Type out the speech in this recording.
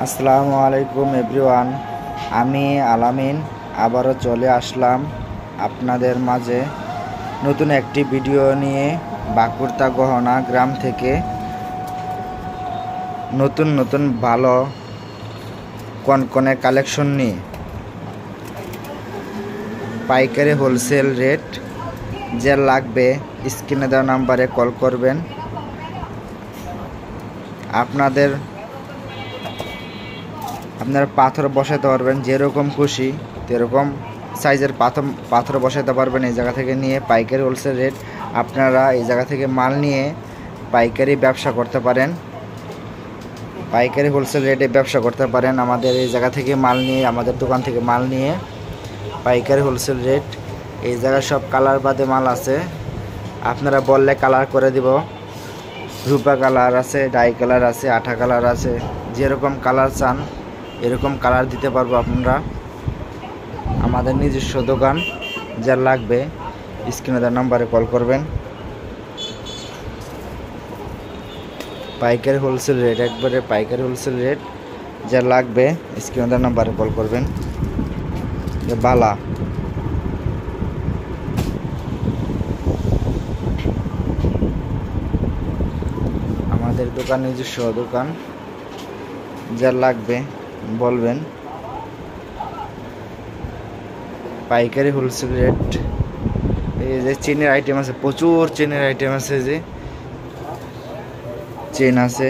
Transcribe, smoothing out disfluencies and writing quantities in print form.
আসসালামু আলাইকুম এভরিওয়ান। আমি আলামিন আবারও চলে আসলাম আপনাদের মাঝে নতুন একটি ভিডিও নিয়ে। বাঁকুড়া গহনা গ্রাম থেকে নতুন ভালো কনকনে কালেকশন নিয়ে পাইকারি হোলসেল রেট যে লাগবে স্ক্রিনে দেওয়া নাম্বারে কল করবেন। আপনারা পাথর বসাতে পারবেন, যেরকম খুশি সেরকম সাইজের পাথর বসাতে পারবেন এই জায়গা থেকে নিয়ে। পাইকারি হোলসেল রেট, আপনারা এই জায়গা থেকে মাল নিয়ে পাইকারি ব্যবসা করতে পারেন। পাইকারি হোলসেল রেটে ব্যবসা করতে পারেন আমাদের এই জায়গা থেকে মাল নিয়ে, আমাদের দোকান থেকে মাল নিয়ে। পাইকারি হোলসেল রেট, এই জায়গায় সব কালার বাদে মাল আছে, আপনারা বললে কালার করে দিব। রূপা কালার আছে, ডাই কালার আছে, আঠা কালার আছে, যেরকম কালার চান এরকম কালার দিতে পারবো আপনারা। আমাদের নিজস্ব দোকান, যা লাগবে স্ক্রিনে দেওয়া নাম্বারে কল করবেন। পাইকারি হোলসেল রেট, একবারে পাইকারি হোলসেল রেট, যা লাগবে স্ক্রিনে দেওয়া নাম্বারে কল করবেন। বালা আমাদের দোকান, নিজস্ব দোকান, যা লাগবে বলবেন। পাইকারি হোলসেল রেট। এই যে চেনের আইটেম আছে, প্রচুর চেনের আইটেম আছে, যে চেন আছে।